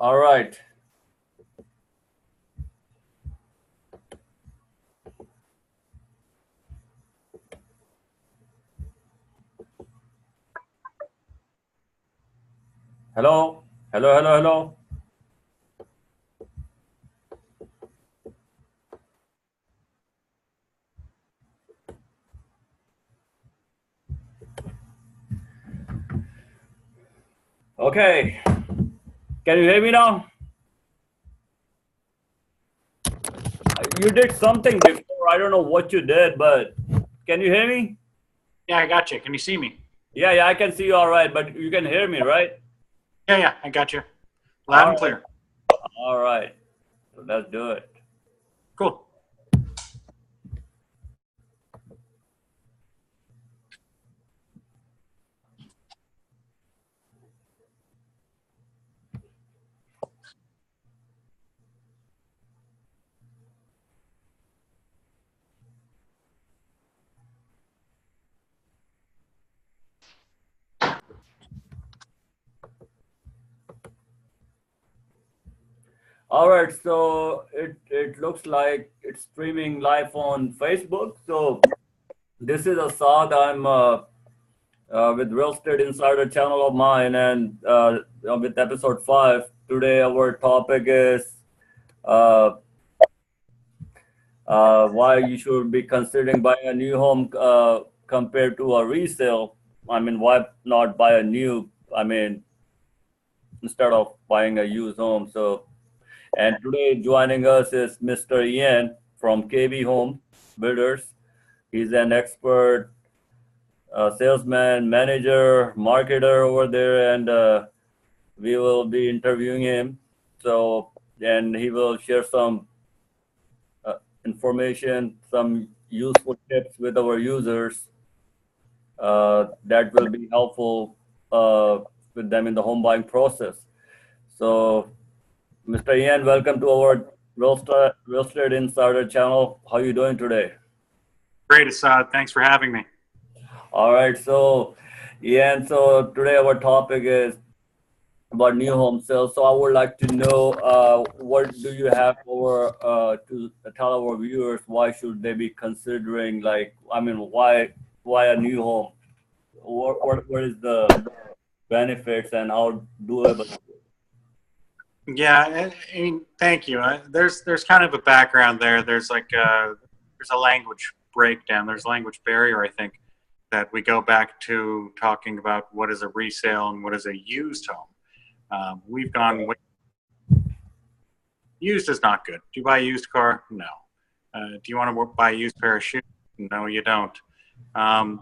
All right. Hello. Hello. Hello. Hello. Okay. Can you hear me now? You did something before. I don't know what you did, but can you hear me? Yeah, I got you. Can you see me? Yeah, yeah, I can see you all right, but you can hear me, right? Yeah, I got you. Loud All and right. clear. All right. So let's do it. Cool. All right. So it looks like it's streaming live on Facebook. So this is Asad. I'm with Real Estate Insider channel of mine, and with episode 5. Today, our topic is uh, why you should be considering buying a new home compared to a resale. I mean, why not buy a new? I mean, instead of buying a used home. So, and today joining us is Mr. Ian from KB Home Builders. He's an expert salesman, manager, marketer over there, and we will be interviewing him. So, and he will share some uh, information, some useful tips with our users that will be helpful uh, with them in the home buying process. So, Mr. Ian, welcome to our Real Estate Insider channel. How are you doing today? Great, Assad. Thanks for having me. All right. So, Ian, so today our topic is about new home sales. So I would like to know what do you have for to tell our viewers why should they be considering like I mean why a new home? What is the benefits and how doable? Yeah, I mean, thank you. There's kind of a background there. There's a language breakdown. There's a language barrier, I think, that we go back to talking about what is a resale and what is a used home. We've gone used is not good. Do you buy a used car? No. Do you want to buy a used pair of shoes? No, you don't. Um,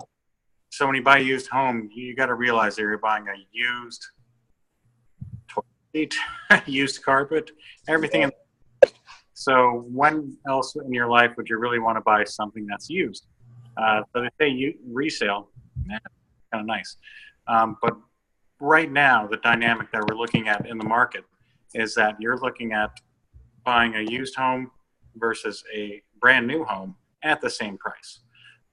so when you buy a used home, you got to realize that you're buying a used toilet seat, used carpet, everything. Yeah. So when else in your life would you really want to buy something that's used? So they say resale, kind of nice. But right now, the dynamic that we're looking at in the market is that you're looking at buying a used home versus a brand new home at the same price.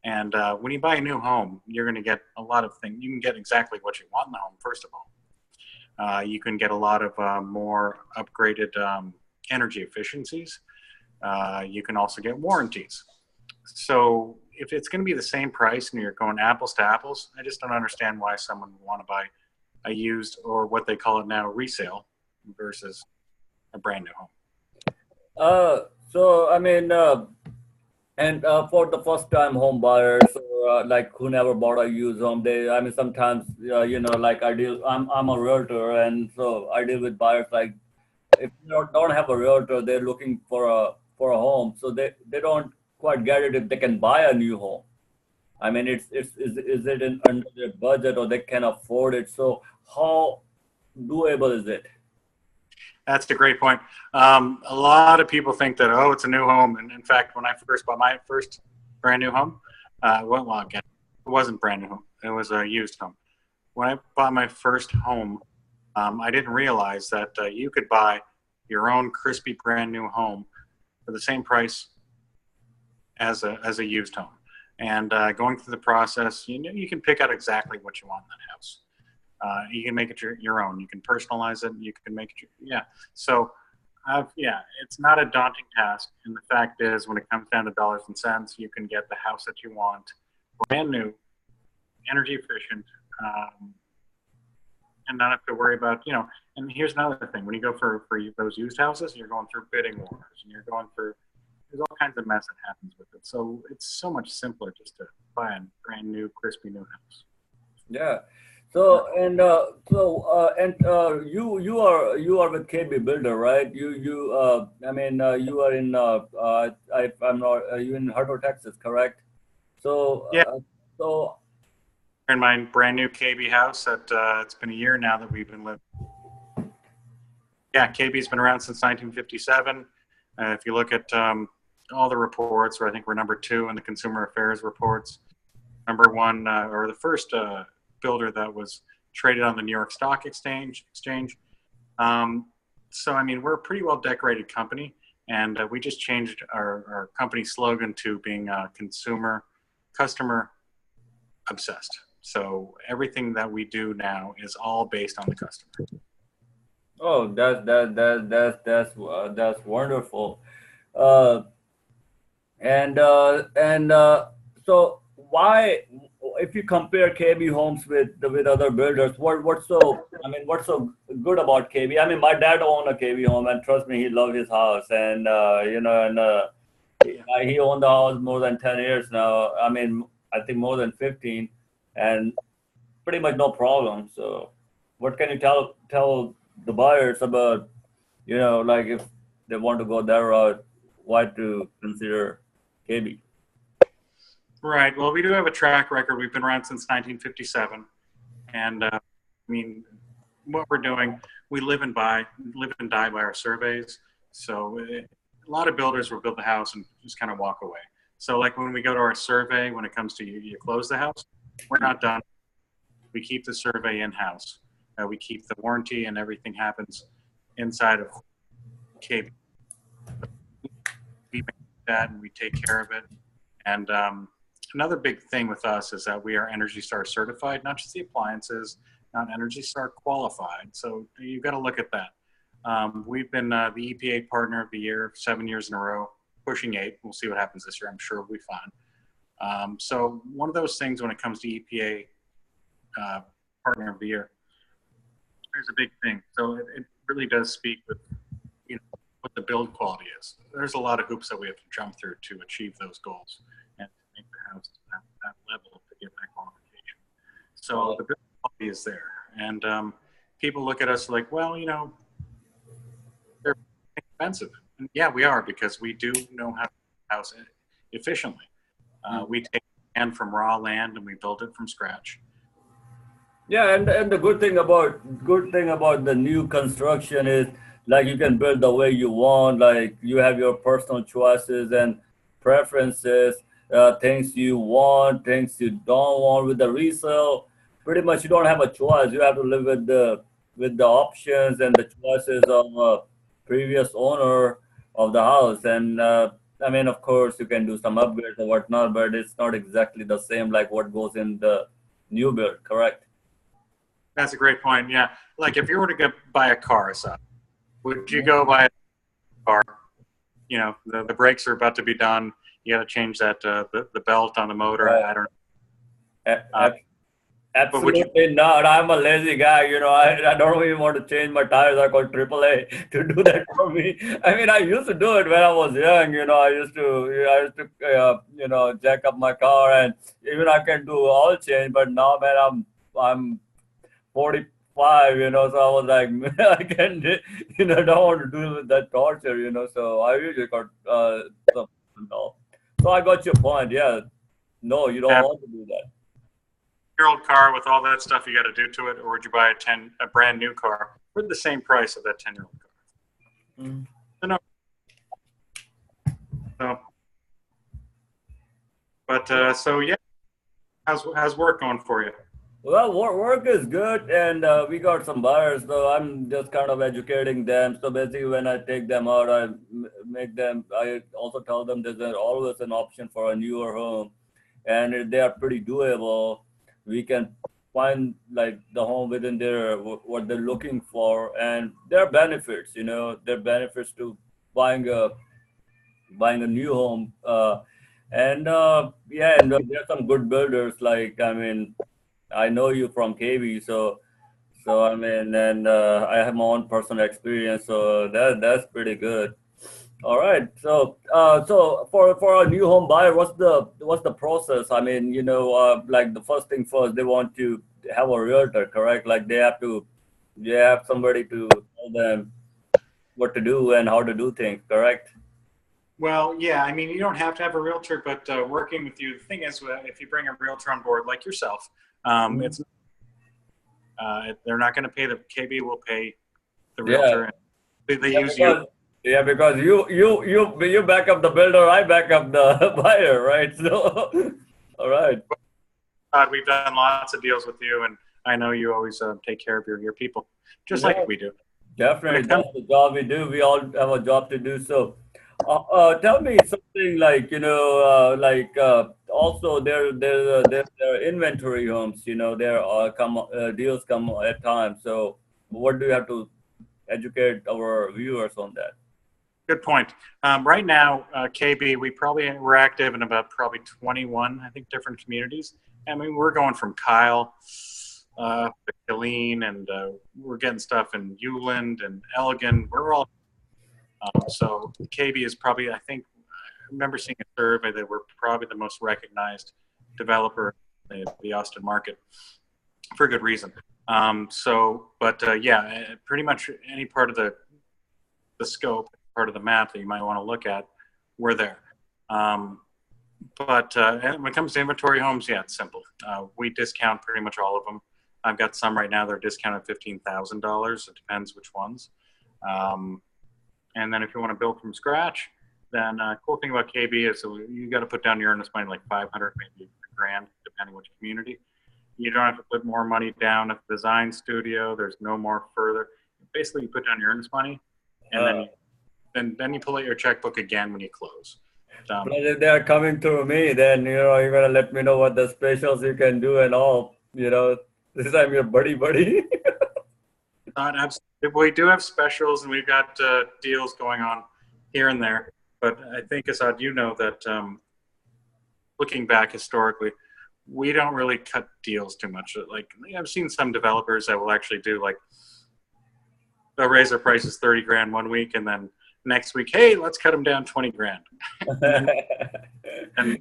And when you buy a new home, you're going to get a lot of things. You can get exactly what you want in the home, first of all. You can get a lot of more upgraded energy efficiencies. You can also get warranties. So if it's going to be the same price and you're going apples to apples, I just don't understand why someone would want to buy a used or what they call it now resale versus a brand new home. So I mean, and for the first time home buyers or like who never bought a used home, they I mean sometimes like I'm a realtor and so I deal with buyers like if you don't have a realtor, they're looking for a home, so they don't quite get it if they can buy a new home. I mean, is it under their budget or they can afford it? So how doable is it? That's a great point. A lot of people think that, oh, it's a new home. And in fact, when I first bought my first brand new home, well, again, it wasn't brand new home. It was a used home. When I bought my first home, I didn't realize that you could buy your own crispy brand new home for the same price as a used home. And going through the process, you know, you can pick out exactly what you want in that house. You can make it your own. You can personalize it. You can make it. Yeah. So, yeah, it's not a daunting task. And the fact is, when it comes down to dollars and cents, you can get the house that you want, brand new, energy efficient, and not have to worry about, and here's another thing. When you go for those used houses, you're going through bidding wars, and there's all kinds of mess that happens with it. So it's so much simpler just to buy a brand new, crispy new house. Yeah. So you are with KB Builder, right? You are in I'm not you in Hutto, Texas, correct? So Yeah, so in my brand new KB house that it's been a year now that we've been living. Yeah, KB's been around since 1957. If you look at all the reports, where I think we're number 2 in the Consumer Affairs reports, number 1 or the first builder that was traded on the New York Stock Exchange. So I mean, we're a pretty well decorated company, and we just changed our company slogan to being customer obsessed. So everything that we do now is all based on the customer. oh, that's wonderful. So why, if you compare KB Homes with other builders, what's so good about KB? I mean, my dad owned a KB home, and trust me, he loved his house, and he owned the house more than 10 years now. I mean, I think more than 15, and pretty much no problem. So, what can you tell the buyers about, like if they want to go that route, why to consider KB? Right. Well, we do have a track record. We've been around since 1957, and I mean, what we're doing, we live and die by our surveys. So a lot of builders will build the house and just kind of walk away. So like when we go to our survey, when it comes to you close the house, we're not done. We keep the survey in-house. We keep the warranty, and everything happens inside of KB. We make that, and we take care of it. And another big thing with us is that we are Energy Star certified, not just the appliances, not Energy Star qualified. So you've got to look at that. We've been the EPA Partner of the Year 7 years in a row, pushing 8. We'll see what happens this year. I'm sure we'll be fine. So one of those things when it comes to EPA Partner of the Year, there's a big thing. So it really does speak with what the build quality is. There's a lot of hoops that we have to jump through to achieve those goals and to make the house at that level to get that qualification. So the build quality is there, and people look at us like, well, they're expensive. And yeah, we are, because we do know how to build a house efficiently. We take land from raw land and we build it from scratch. Yeah, and the good thing about the new construction is, like, you can build the way you want. Like, you have your personal choices and preferences, things you want, things you don't want. With the resale, pretty much you don't have a choice. You have to live with the options and the choices of a previous owner of the house. And I mean, of course, you can do some upgrades or whatnot, but it's not exactly the same like what goes in the new build, correct? That's a great point. Yeah, like if you were to buy a car, so would you go buy a car? The brakes are about to be done. You got to change that the belt on the motor. I don't know. Absolutely not. I'm a lazy guy. I don't even want to change my tires. I call AAA to do that for me. I mean, I used to do it when I was young. I used to jack up my car, and even I can do oil change. But now, man, I'm 45. So I was like, I can, don't want to deal with that torture. So I usually got something else. So I got your point. Yeah. No, you don't want to do that. Year-old car with all that stuff you got to do to it, or would you buy a brand new car for the same price of that 10-year-old car? Mm-hmm. So yeah, how's work going for you? Well, work is good, and we got some buyers, so I'm just kind of educating them. So basically, when I take them out, I also tell them there's always an option for a newer home, and they are pretty doable. We can find like the home within their what they're looking for, and there are benefits. There are benefits to buying a new home. And yeah, and there are some good builders. Like, I mean, I know you from KB, so I mean, and I have my own personal experience, so that's pretty good. All right. So for a new home buyer, what's the process? I mean, like the first thing first, they want to have a realtor, correct? Like they have somebody to tell them what to do and how to do things, correct? Well, yeah, I mean, you don't have to have a realtor, but working with you, the thing is, if you bring a realtor on board like yourself, Mhm. it's they're not going to pay the KB will pay the Yeah. realtor, and they Yeah, use you. because you back up the builder, I back up the buyer, right? So, all right. We've done lots of deals with you, and I know you always take care of your people, just like Yeah, we do. When definitely. it comes, That's the job we do. We all have a job to do. So, tell me something like, also there are inventory homes, there are deals come at times. So, what do you have to educate our viewers on that? good point. Right now, KB, we're active in about probably 21, I think, different communities. I mean, we're going from Kyle, to Killeen, and we're getting stuff in Uland and Elgin. We're all so KB is probably, I think, I remember seeing a survey that we're probably the most recognized developer in the Austin market for good reason. But yeah, pretty much any part of the scope, part of the map that you might want to look at, we're there. But when it comes to inventory homes, yeah, it's simple. We discount pretty much all of them. I've got some right now that are discounted $15,000. It depends which ones. And then if you want to build from scratch, then cool thing about KB is you got to put down your earnest money like 500, maybe a grand, depending which community. You don't have to put more money down at the design studio. There's no more further. Basically, you put down your earnest money, and Uh, then you pull out your checkbook again when you close. Plus, if they are coming through me, then you're gonna let me know what the specials you can do and all. This time your buddy. Not absolutely. We do have specials, and we've got deals going on here and there. But I think, Asad, you know that looking back historically, we don't really cut deals too much. Like I've seen some developers that will actually do like they'll raise their prices 30 grand one week, and then next week, hey, let's cut them down 20 grand. And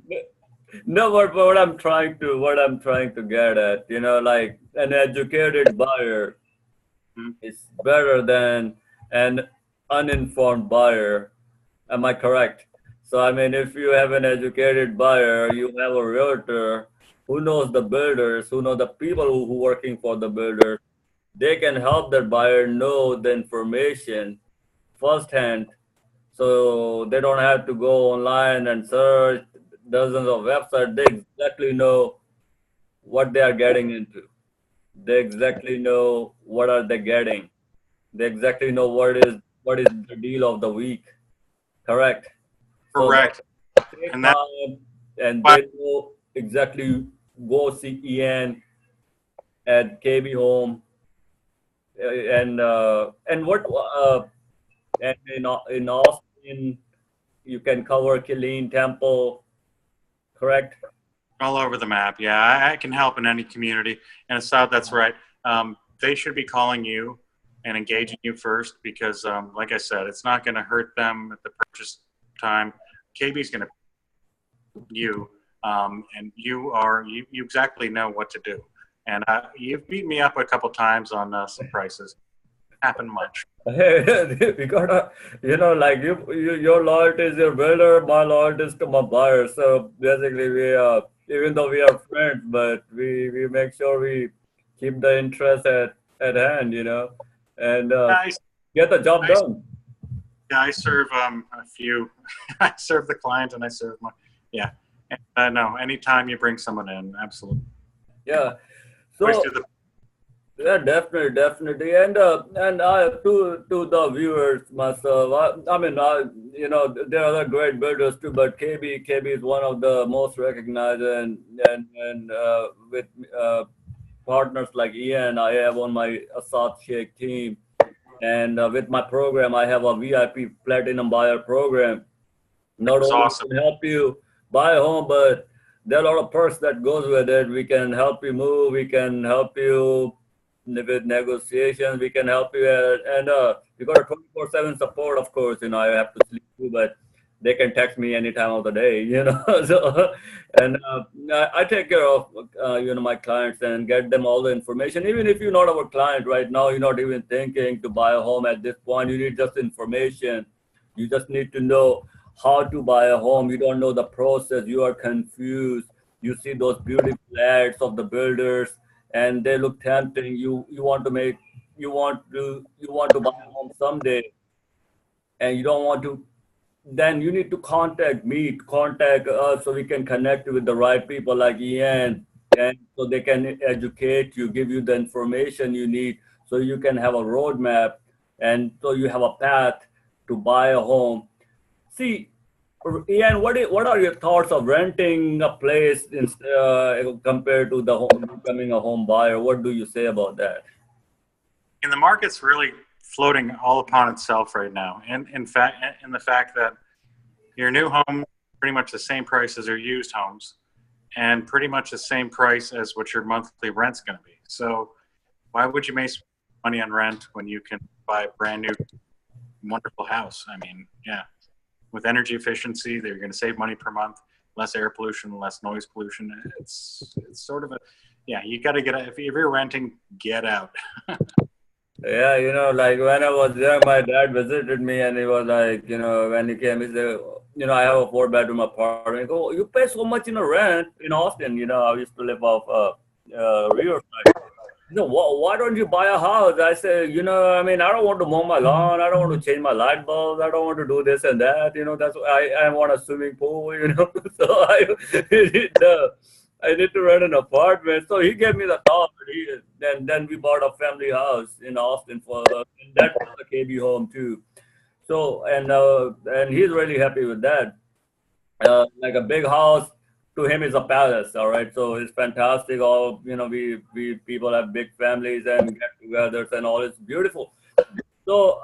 No, what I'm trying to get at, like an educated buyer mm, is better than an uninformed buyer. Am I correct? So, I mean, if you have an educated buyer, you have a realtor who knows the builders, who know the people who working for the builders. They can help that buyer know the information firsthand, so they don't have to go online and search dozens of websites. They exactly know what they are getting into. They exactly know what are they getting. They exactly know what is the deal of the week. Correct. So they correct. take And that's time and why they know exactly go see Ian at KB Home, and what and in Austin you can cover Killeen Temple, correct? all over the map. Yeah, I can help in any community. And Assad, that's right. They should be calling you and engaging you first because, like I said, it's not going to hurt them at the purchase time. KB's going to you, and you exactly know what to do. And you've beat me up a couple times on some prices. Happen much. We gotta, like your loyalty is your builder, my loyalty is to my buyer. So basically, even though we are friends, but we make sure we keep the interest at hand, and I, get the job I, done. I serve a few. I serve the client and I serve my. Yeah. And, no, anytime you bring someone in, absolutely. Yeah. Always So do the. yeah, definitely, and I to the viewers myself. I mean, there are other great builders too, but KB is one of the most recognized, and with partners like Ian, I have on my Asad Shaikh team. And with my program, I have a VIP Platinum Buyer program. Not It's only awesome. can help you buy a home, but there are a lot of perks that goes with it. We can help you move. We can help you with negotiations. We can help you, and we got a 24/7 support. Of course, I have to sleep too, but they can text me any time of the day. So, and I take care of my clients and get them all the information. Even if you're not our client right now, you're not even thinking to buy a home at this point. You need just information. You just need to know how to buy a home. You don't know the process. You are confused. You see those beautiful ads of the builders, and they look tempting. You want to make you want to buy a home someday, and you don't want to. Then you need to contact us so we can connect with the right people like Ian, and so they can educate you, give you the information you need, so you can have a roadmap, and so you have a path to buy a home. See, Ian, what are your thoughts of renting a place compared to the home, becoming a home buyer? What do you say about that? And the market's really floating all upon itself right now. And in fact, in the fact that your new home pretty much the same price as your used homes, and pretty much the same price as what your monthly rent's going to be. So why would you waste money on rent when you can buy a brand new, wonderful house? I mean, yeah, with energy efficiency, they're going to save money per month, less air pollution, less noise pollution. It's sort of a, yeah, you got to get out. If you're renting, get out. Yeah, like when I was there, my dad visited me and he was like, when he came, he said, I have a 4 bedroom apartment. I go, you pay so much in a rent in Austin. I used to live off Rio. Why don't you buy a house? I say, I mean, I don't want to mow my lawn. I don't want to change my light bulbs. I don't want to do this and that. That's why I want a swimming pool. So I need to rent an apartment. So he gave me the thought. Then we bought a family house in Austin and that was a KB home too. So, and he's really happy with that. Like a big house to him is a palace. All right, so it's fantastic. All we people have big families and get-togethers and all. It's beautiful. So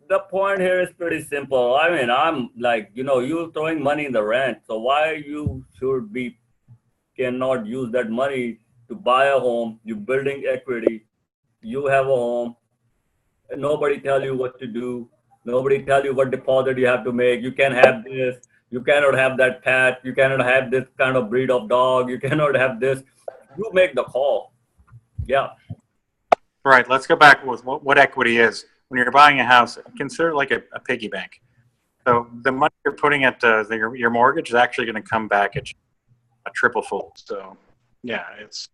the point here is pretty simple. I mean, I'm like, you throwing money in the rent. So why you should be cannot use that money to buy a home? You building equity. You have a home. Nobody tell you what to do. Nobody tell you what deposit you have to make. You can have this. You cannot have that pet. You cannot have this kind of breed of dog. You cannot have this. You make the call. Yeah. All right, let's go back with what equity is. When you're buying a house, consider it like a piggy bank. So the money you're putting at your mortgage is actually going to come back at you a triple fold. So yeah, it's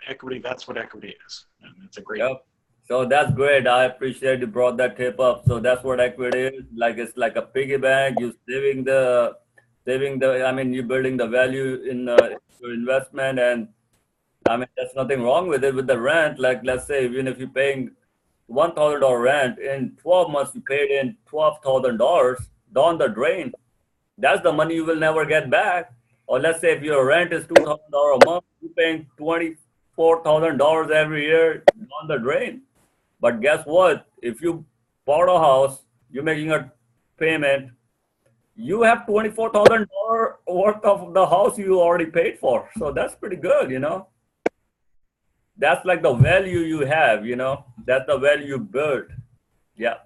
equity. That's what equity is, and it's a great. Yep. So that's great. I appreciate you brought that tip up. So that's what equity is. Like it's like a piggy bank. You saving the. I mean, you building the value in your investment, and I mean, there's nothing wrong with it. With the rent, like let's say even if you're paying $1,000 rent in 12 months, you paid in $12,000 down the drain. That's the money you will never get back. Or let's say if your rent is $2,000 a month, you're paying $24,000 every year down the drain. But guess what? If you bought a house, you're making a payment, you have $24,000 worth of the house you already paid for. So that's pretty good. That's like the value you have. That's the value you build. Yeah.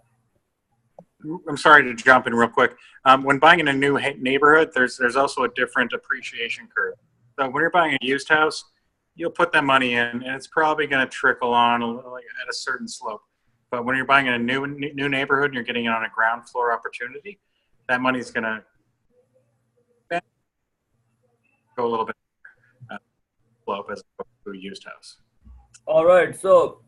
I'm sorry to jump in real quick. When buying in a new neighborhood, there's also a different appreciation curve. So when you're buying a used house, you'll put that money in, and it's probably going to trickle on like at a certain slope. But when you're buying in a new neighborhood and you're getting it on a ground floor opportunity, that money's going to go a little bit slope as opposed to a used house. All right. So,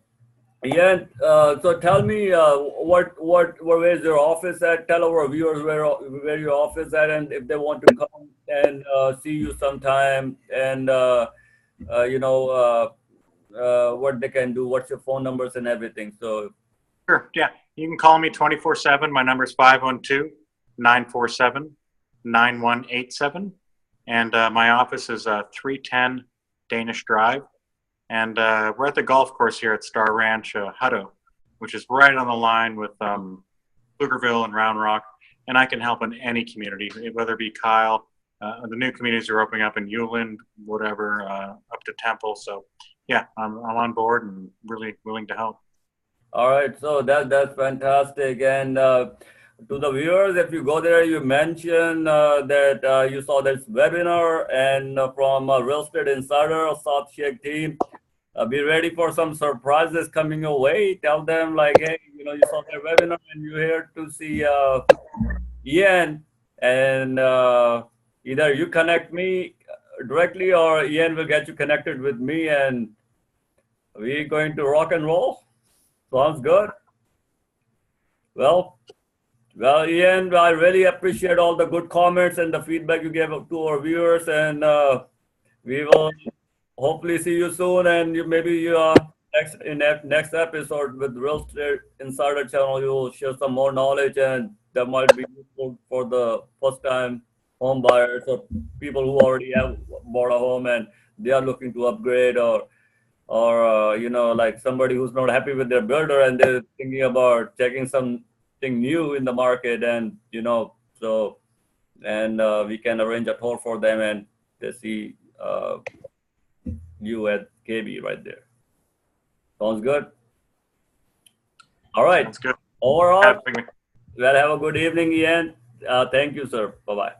yeah. So tell me, where is your office at? Tell our viewers where your office at, and if they want to come and see you sometime, and what they can do. What's your phone numbers and everything? So. Sure. Yeah. You can call me 24/7. My number is 512-947-9187. And my office is 310 Danish Drive, And we're at the golf course here at Star Ranch, Hutto, which is right on the line with Pflugerville and Round Rock. And I can help in any community, whether it be Kyle, the new communities are opening up in Uland, whatever, up to Temple. So yeah, I'm on board and really willing to help. All right, so that's fantastic. And to the viewers, if you go there, you mention that you saw this webinar and from Real Estate Insider, Asad Shaikh team. Be ready for some surprises coming your way. Tell them like, hey, you saw their webinar and you're here to see Ian, and either you connect me directly or Ian will get you connected with me, and we're going to rock and roll. Sounds good. Well, Ian, I really appreciate all the good comments and the feedback you gave to our viewers, and we will hopefully see you soon. And maybe next episode with Real Estate Insider channel, you will share some more knowledge, and that might be useful for the first-time home buyers or people who already have bought a home and they are looking to upgrade, or like somebody who's not happy with their builder and they're thinking about checking something new in the market, and so and we can arrange a tour for them and they see you at KB right there. Sounds good. All right. Sounds good. Overall, well, have a good evening, Ian. Thank you, sir. Bye-bye.